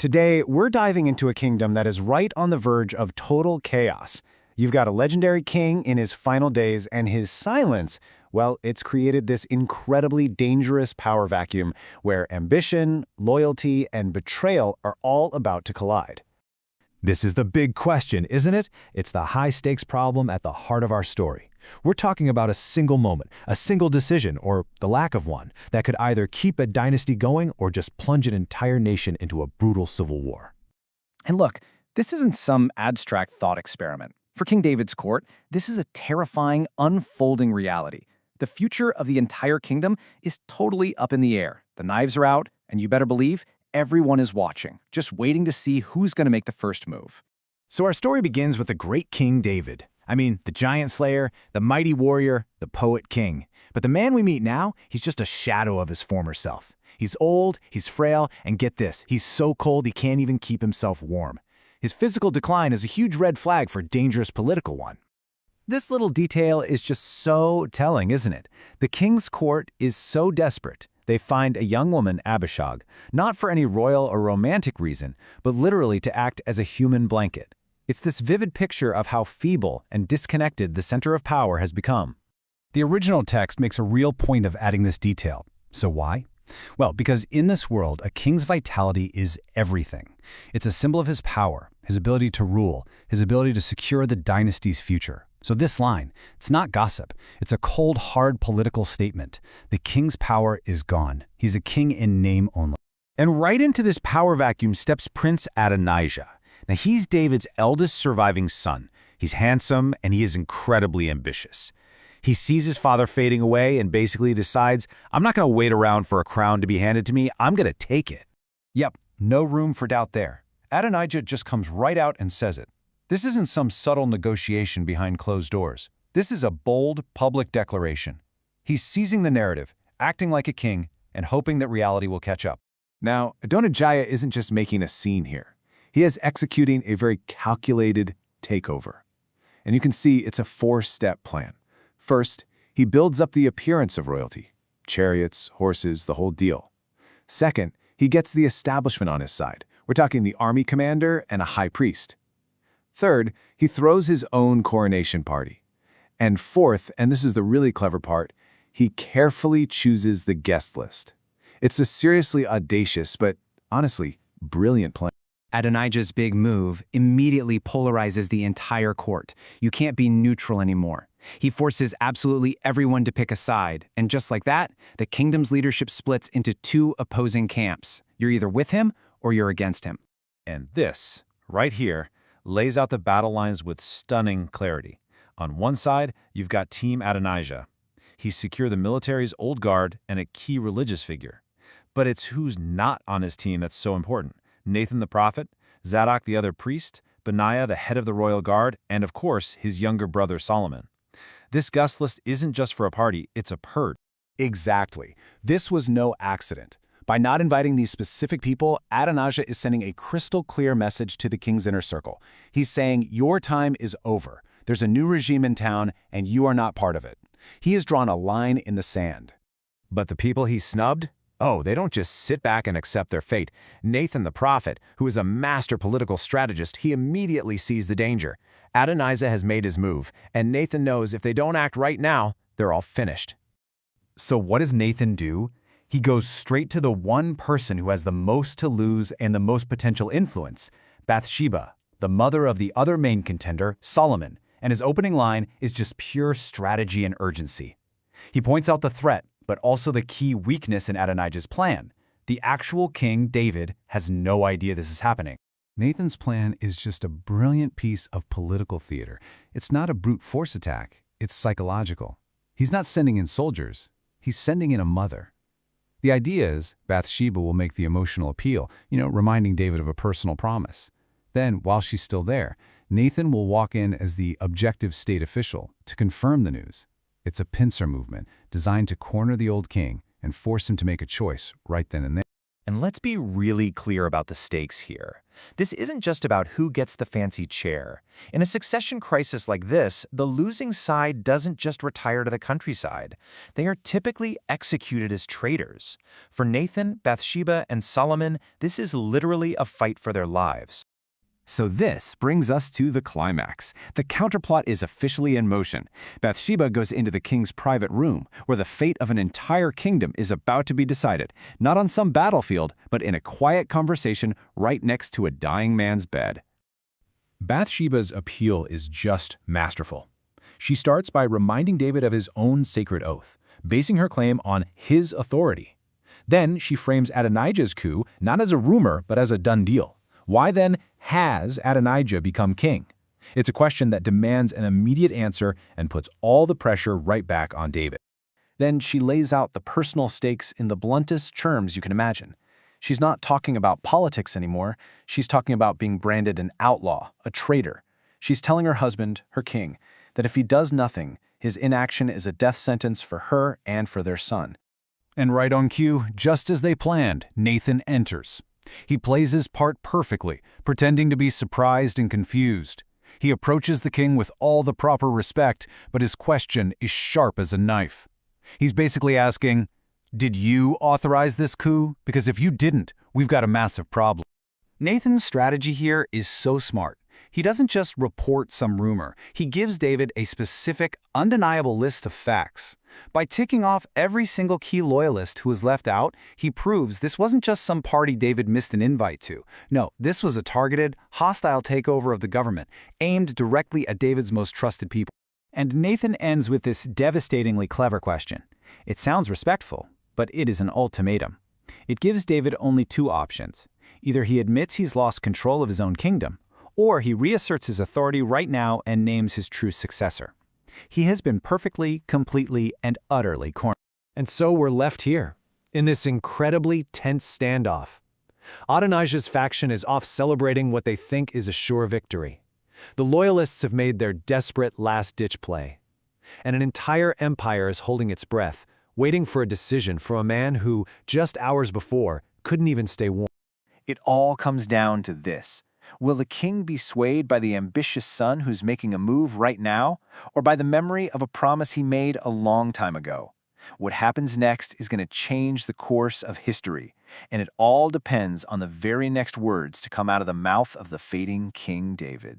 Today, we're diving into a kingdom that is right on the verge of total chaos. You've got a legendary king in his final days, and his silence, well, it's created this incredibly dangerous power vacuum where ambition, loyalty, and betrayal are all about to collide. This is the big question, isn't it? It's the high-stakes problem at the heart of our story. We're talking about a single moment, a single decision, or the lack of one, that could either keep a dynasty going or just plunge an entire nation into a brutal civil war. And look, this isn't some abstract thought experiment. For King David's court, this is a terrifying, unfolding reality. The future of the entire kingdom is totally up in the air. The knives are out, and you better believe everyone is watching, just waiting to see who's going to make the first move. So our story begins with the great King David. The giant slayer, the mighty warrior, the poet king. But the man we meet now, he's just a shadow of his former self. He's old, he's frail, and get this, he's so cold he can't even keep himself warm. His physical decline is a huge red flag for a dangerous political one. This little detail is just so telling, isn't it? The king's court is so desperate. They find a young woman, Abishag, not for any royal or romantic reason, but literally to act as a human blanket. It's this vivid picture of how feeble and disconnected the center of power has become. The original text makes a real point of adding this detail. So why? Well, because in this world, a king's vitality is everything. It's a symbol of his power, his ability to rule, his ability to secure the dynasty's future. So this line, it's not gossip. It's a cold, hard political statement. The king's power is gone. He's a king in name only. And right into this power vacuum steps Prince Adonijah. Now, he's David's eldest surviving son. He's handsome, and he is incredibly ambitious. He sees his father fading away and basically decides, I'm not going to wait around for a crown to be handed to me, I'm going to take it. Yep, no room for doubt there. Adonijah just comes right out and says it. This isn't some subtle negotiation behind closed doors. This is a bold, public declaration. He's seizing the narrative, acting like a king, and hoping that reality will catch up. Now, Adonijah isn't just making a scene here. He is executing a very calculated takeover. And you can see it's a four-step plan. First, he builds up the appearance of royalty. Chariots, horses, the whole deal. Second, he gets the establishment on his side. We're talking the army commander and a high priest. Third, he throws his own coronation party. And fourth, and this is the really clever part, he carefully chooses the guest list. It's a seriously audacious, but honestly, brilliant plan. Adonijah's big move immediately polarizes the entire court. You can't be neutral anymore. He forces absolutely everyone to pick a side, and just like that, the kingdom's leadership splits into two opposing camps. You're either with him or you're against him. And this, right here, lays out the battle lines with stunning clarity. On one side, you've got Team Adonijah. He's secure the military's old guard and a key religious figure. But it's who's not on his team that's so important. Nathan the prophet, Zadok the other priest, Benaiah the head of the royal guard, and of course, his younger brother Solomon. This guest list isn't just for a party, it's a purge. Exactly. This was no accident. By not inviting these specific people, Adonijah is sending a crystal clear message to the king's inner circle. He's saying, your time is over. There's a new regime in town, and you are not part of it. He has drawn a line in the sand. But the people he snubbed? Oh, they don't just sit back and accept their fate. Nathan the prophet, who is a master political strategist, he immediately sees the danger. Adonijah has made his move, and Nathan knows if they don't act right now, they're all finished. So what does Nathan do? He goes straight to the one person who has the most to lose and the most potential influence, Bathsheba, the mother of the other main contender, Solomon, and his opening line is just pure strategy and urgency. He points out the threat, but also the key weakness in Adonijah's plan. The actual king, David, has no idea this is happening. Nathan's plan is just a brilliant piece of political theater. It's not a brute force attack, it's psychological. He's not sending in soldiers, he's sending in a mother. The idea is Bathsheba will make the emotional appeal, reminding David of a personal promise. Then, while she's still there, Nathan will walk in as the objective state official to confirm the news. It's a pincer movement designed to corner the old king and force him to make a choice right then and there. And let's be really clear about the stakes here. This isn't just about who gets the fancy chair. In a succession crisis like this, the losing side doesn't just retire to the countryside. They are typically executed as traitors. For Nathan, Bathsheba, and Solomon, this is literally a fight for their lives. So this brings us to the climax. The counterplot is officially in motion. Bathsheba goes into the king's private room, where the fate of an entire kingdom is about to be decided, not on some battlefield, but in a quiet conversation right next to a dying man's bed. Bathsheba's appeal is just masterful. She starts by reminding David of his own sacred oath, basing her claim on his authority. Then she frames Adonijah's coup not as a rumor, but as a done deal. Why then has Adonijah become king? It's a question that demands an immediate answer and puts all the pressure right back on David. Then she lays out the personal stakes in the bluntest terms you can imagine. She's not talking about politics anymore. She's talking about being branded an outlaw, a traitor. She's telling her husband, her king, that if he does nothing, his inaction is a death sentence for her and for their son. And right on cue, just as they planned, Nathan enters. He plays his part perfectly, pretending to be surprised and confused. He approaches the king with all the proper respect, but his question is sharp as a knife. He's basically asking, "Did you authorize this coup? Because if you didn't, we've got a massive problem." Nathan's strategy here is so smart. He doesn't just report some rumor. He gives David a specific, undeniable list of facts. By ticking off every single key loyalist who was left out, he proves this wasn't just some party David missed an invite to. No, this was a targeted, hostile takeover of the government, aimed directly at David's most trusted people. And Nathan ends with this devastatingly clever question. It sounds respectful, but it is an ultimatum. It gives David only two options. Either he admits he's lost control of his own kingdom, or he reasserts his authority right now and names his true successor. He has been perfectly, completely, and utterly cornered. And so we're left here, in this incredibly tense standoff. Adonijah's faction is off celebrating what they think is a sure victory. The loyalists have made their desperate last-ditch play. And an entire empire is holding its breath, waiting for a decision from a man who, just hours before, couldn't even stay warm. It all comes down to this. Will the king be swayed by the ambitious son who's making a move right now, or by the memory of a promise he made a long time ago? What happens next is going to change the course of history, and it all depends on the very next words to come out of the mouth of the fading King David.